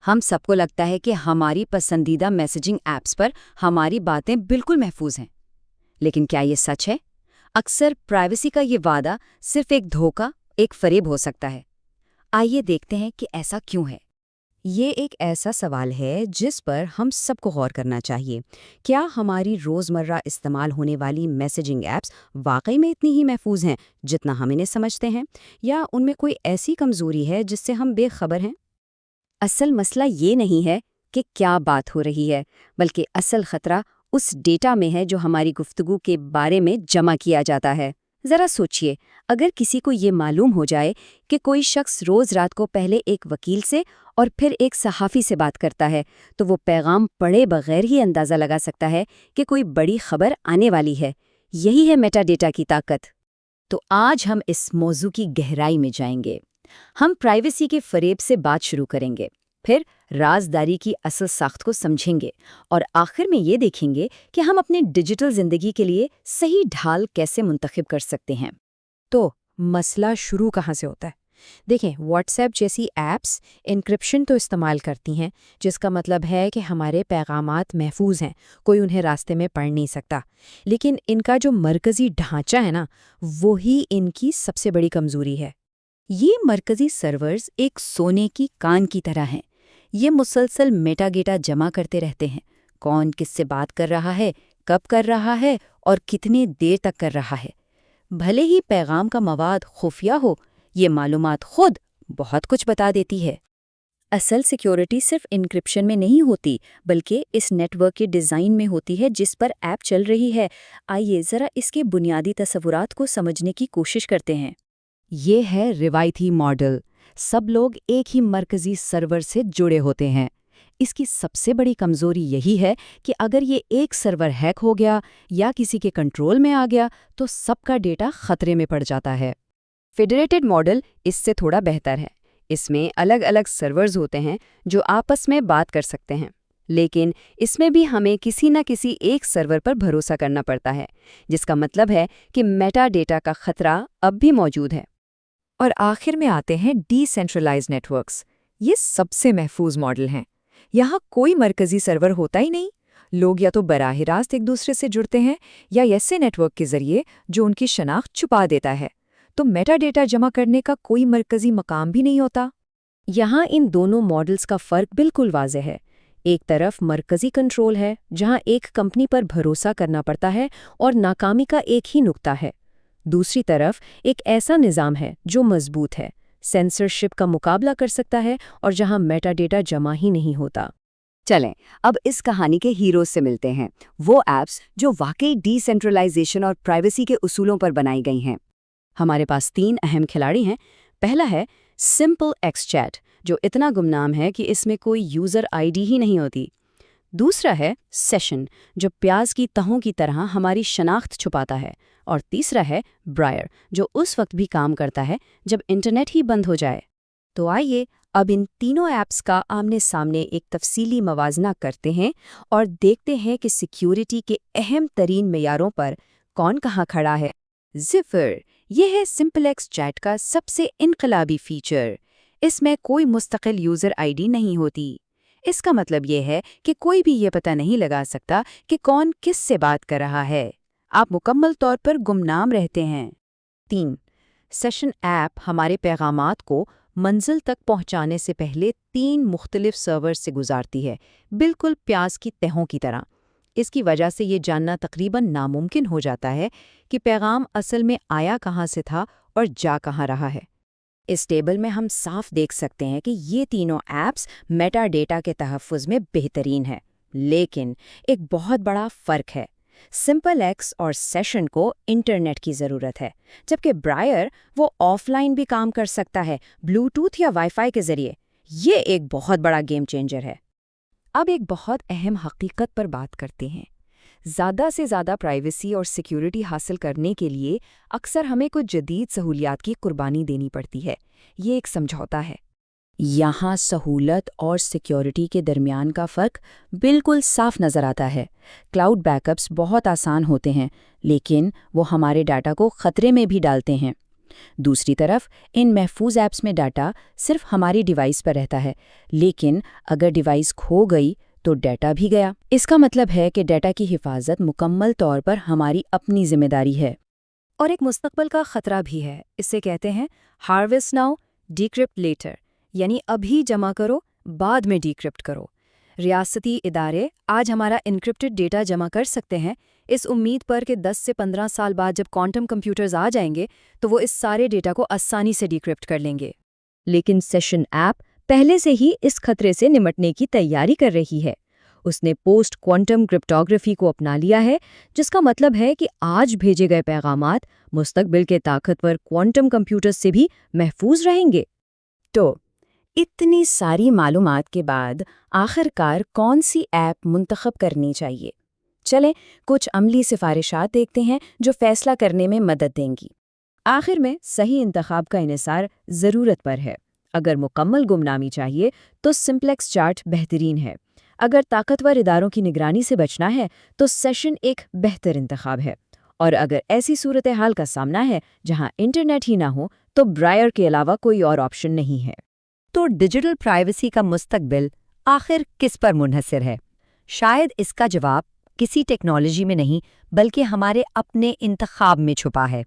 ہم سب کو لگتا ہے کہ ہماری پسندیدہ میسیجنگ ایپس پر ہماری باتیں بالکل محفوظ ہیں، لیکن کیا یہ سچ ہے؟ اکثر پرائیویسی کا یہ وعدہ صرف ایک دھوکہ، ایک فریب ہو سکتا ہے۔ آئیے دیکھتے ہیں کہ ایسا کیوں ہے۔ یہ ایک ایسا سوال ہے جس پر ہم سب کو غور کرنا چاہیے۔ کیا ہماری روزمرہ استعمال ہونے والی میسیجنگ ایپس واقعی میں اتنی ہی محفوظ ہیں جتنا ہم انہیں سمجھتے ہیں، یا ان میں کوئی ایسی کمزوری ہے جس سے ہم بے خبر ہیں؟ اصل مسئلہ یہ نہیں ہے کہ کیا بات ہو رہی ہے، بلکہ اصل خطرہ اس ڈیٹا میں ہے جو ہماری گفتگو کے بارے میں جمع کیا جاتا ہے۔ ذرا سوچئے، اگر کسی کو یہ معلوم ہو جائے کہ کوئی شخص روز رات کو پہلے ایک وکیل سے اور پھر ایک صحافی سے بات کرتا ہے، تو وہ پیغام پڑھے بغیر ہی اندازہ لگا سکتا ہے کہ کوئی بڑی خبر آنے والی ہے۔ یہی ہے میٹا ڈیٹا کی طاقت۔ تو آج ہم اس موضوع کی گہرائی میں جائیں گے۔ ہم پرائیویسی کے فریب سے بات شروع کریں گے، پھر رازداری کی اصل ساخت کو سمجھیں گے، اور آخر میں یہ دیکھیں گے کہ ہم اپنے ڈیجیٹل زندگی کے لیے صحیح ڈھال کیسے منتخب کر سکتے ہیں۔ تو مسئلہ شروع کہاں سے ہوتا ہے؟ دیکھیں، واٹس ایپ جیسی ایپس انکرپشن تو استعمال کرتی ہیں، جس کا مطلب ہے کہ ہمارے پیغامات محفوظ ہیں، کوئی انہیں راستے میں پڑھ نہیں سکتا۔ لیکن ان کا جو مرکزی ڈھانچہ ہے نا، وہی ان کی سب سے بڑی کمزوری ہے۔ یہ مرکزی سرورز ایک سونے کی کان کی طرح ہیں۔ یہ مسلسل میٹا ڈیٹا جمع کرتے رہتے ہیں، کون کس سے بات کر رہا ہے، کب کر رہا ہے اور کتنی دیر تک کر رہا ہے۔ بھلے ہی پیغام کا مواد خفیہ ہو، یہ معلومات خود بہت کچھ بتا دیتی ہے۔ اصل سیکیورٹی صرف انکرپشن میں نہیں ہوتی، بلکہ اس نیٹ ورک کے ڈیزائن میں ہوتی ہے جس پر ایپ چل رہی ہے۔ آئیے ذرا اس کے بنیادی تصورات کو سمجھنے کی کوشش کرتے ہیں۔ یہ ہے روایتی ماڈل۔ سب لوگ ایک ہی مرکزی سرور سے جڑے ہوتے ہیں۔ اس کی سب سے بڑی کمزوری یہی ہے کہ اگر یہ ایک سرور ہیک ہو گیا یا کسی کے کنٹرول میں آ گیا تو سب کا ڈیٹا خطرے میں پڑ جاتا ہے۔ فیڈریٹڈ ماڈل اس سے تھوڑا بہتر ہے۔ اس میں الگ الگ سرورز ہوتے ہیں جو آپس میں بات کر سکتے ہیں، لیکن اس میں بھی ہمیں کسی نہ کسی ایک سرور پر بھروسہ کرنا پڑتا ہے، جس کا مطلب ہے کہ میٹا ڈیٹا کا خطرہ اب بھی موجود ہے۔ اور آخر میں آتے ہیں ڈی سینٹرلائز نیٹ ورکس۔ یہ سب سے محفوظ ماڈل ہیں۔ یہاں کوئی مرکزی سرور ہوتا ہی نہیں۔ لوگ یا تو براہ راست ایک دوسرے سے جڑتے ہیں یا ایسے نیٹ ورک کے ذریعے جو ان کی شناخت چھپا دیتا ہے، تو میٹا ڈیٹا جمع کرنے کا کوئی مرکزی مقام بھی نہیں ہوتا۔ یہاں ان دونوں ماڈلز کا فرق بالکل واضح ہے۔ ایک طرف مرکزی کنٹرول ہے، جہاں ایک کمپنی پر بھروسہ کرنا پڑتا ہے اور ناکامی کا ایک ہی نقطہ ہے۔ دوسری طرف ایک ایسا نظام ہے جو مضبوط ہے، سینسرشپ کا مقابلہ کر سکتا ہے، اور جہاں میٹا ڈیٹا جمع ہی نہیں ہوتا۔ چلیں اب اس کہانی کے ہیروز سے ملتے ہیں، وہ ایپس جو واقعی ڈی سینٹرلائزیشن اور پرائیویسی کے اصولوں پر بنائی گئی ہیں۔ ہمارے پاس 3 اہم کھلاڑی ہیں۔ پہلا ہے سمپل ایکس چیٹ، جو اتنا گمنام ہے کہ اس میں کوئی یوزر آئی ڈی ہی نہیں ہوتی۔ دوسرا ہے سیشن، جو پیاز کی تہوں کی طرح ہماری شناخت چھپاتا ہے۔ اور تیسرا ہے برائر، جو اس وقت بھی کام کرتا ہے جب انٹرنیٹ ہی بند ہو جائے۔ تو آئیے اب ان تینوں ایپس کا آمنے سامنے ایک تفصیلی موازنہ کرتے ہیں اور دیکھتے ہیں کہ سیکیورٹی کے اہم ترین معیاروں پر کون کہاں کھڑا ہے۔ زفر، یہ ہے سمپل ایکس چیٹ کا سب سے انقلابی فیچر۔ اس میں کوئی مستقل یوزر آئی ڈی نہیں ہوتی۔ اس کا مطلب یہ ہے کہ کوئی بھی یہ پتہ نہیں لگا سکتا کہ کون کس سے بات کر رہا ہے۔ آپ مکمل طور پر گمنام رہتے ہیں۔ 3. سیشن ایپ ہمارے پیغامات کو منزل تک پہنچانے سے پہلے 3 مختلف سرور سے گزارتی ہے، بالکل پیاز کی تہوں کی طرح۔ اس کی وجہ سے یہ جاننا تقریباً ناممکن ہو جاتا ہے کہ پیغام اصل میں آیا کہاں سے تھا اور جا کہاں رہا ہے۔ اس ٹیبل میں ہم صاف دیکھ سکتے ہیں کہ یہ تینوں ایپس میٹا ڈیٹا کے تحفظ میں بہترین ہیں، لیکن ایک بہت بڑا فرق ہے۔ سمپل ایکس اور سیشن کو انٹرنیٹ کی ضرورت ہے، جبکہ برائر وہ آف لائن بھی کام کر سکتا ہے، بلوٹوتھ یا وائی فائی کے ذریعے۔ یہ ایک بہت بڑا گیم چینجر ہے۔ اب ایک بہت اہم حقیقت پر بات کرتے ہیں۔ زیادہ سے زیادہ پرائیویسی اور سیکیورٹی حاصل کرنے کے لیے اکثر ہمیں کچھ جدید سہولیات کی قربانی دینی پڑتی ہے۔ یہ ایک سمجھوتا ہے۔ یہاں سہولت اور سیکیورٹی کے درمیان کا فرق بالکل صاف نظر آتا ہے۔ کلاؤڈ بیک اپس بہت آسان ہوتے ہیں، لیکن وہ ہمارے ڈاٹا کو خطرے میں بھی ڈالتے ہیں۔ دوسری طرف ان محفوظ ایپس میں ڈاٹا صرف ہماری ڈیوائس پر رہتا ہے، لیکن اگر ڈیوائس کھو گئی تو ڈیٹا بھی گیا۔ اس کا مطلب ہے کہ ڈیٹا کی حفاظت مکمل طور پر ہماری اپنی ذمہ داری ہے۔ اور ایک مستقبل کا خطرہ بھی ہے، اسے کہتے ہیں ہارویسٹ ناؤ ڈیکرپٹ لیٹر، یعنی ابھی جمع کرو بعد میں ڈیکرپٹ کرو۔ ریاستی ادارے آج ہمارا انکرپٹڈ ڈیٹا جمع کر سکتے ہیں اس امید پر کہ 10 سے 15 سال بعد جب کوانٹم کمپیوٹرز آ جائیں گے تو وہ اس سارے ڈیٹا کو آسانی سے ڈیکرپٹ کر لیں گے۔ لیکن سیشن ایپ پہلے سے ہی اس خطرے سے نمٹنے کی تیاری کر رہی ہے۔ اس نے پوسٹ کوانٹم کرپٹوگرافی کو اپنا لیا ہے، جس کا مطلب ہے کہ آج بھیجے گئے پیغامات مستقبل کے طاقتور کوانٹم کمپیوٹر سے بھی محفوظ رہیں گے۔ تو اتنی ساری معلومات کے بعد آخر کار کون سی ایپ منتخب کرنی چاہیے؟ چلیں کچھ عملی سفارشات دیکھتے ہیں جو فیصلہ کرنے میں مدد دیں گی۔ آخر میں صحیح انتخاب کا انحصار ضرورت پر ہے۔ اگر مکمل گمنامی چاہیے تو سمپلیکس چارٹ بہترین ہے۔ اگر طاقتور اداروں کی نگرانی سے بچنا ہے تو سیشن ایک بہتر انتخاب ہے، اور اگر ایسی صورتحال کا سامنا ہے جہاں انٹرنیٹ ہی نہ ہو تو برائر کے علاوہ کوئی اور آپشن نہیں ہے۔ تو ڈیجیٹل پرائیویسی کا مستقبل آخر کس پر منحصر ہے؟ شاید اس کا جواب کسی ٹیکنالوجی میں نہیں بلکہ ہمارے اپنے انتخاب میں چھپا ہے۔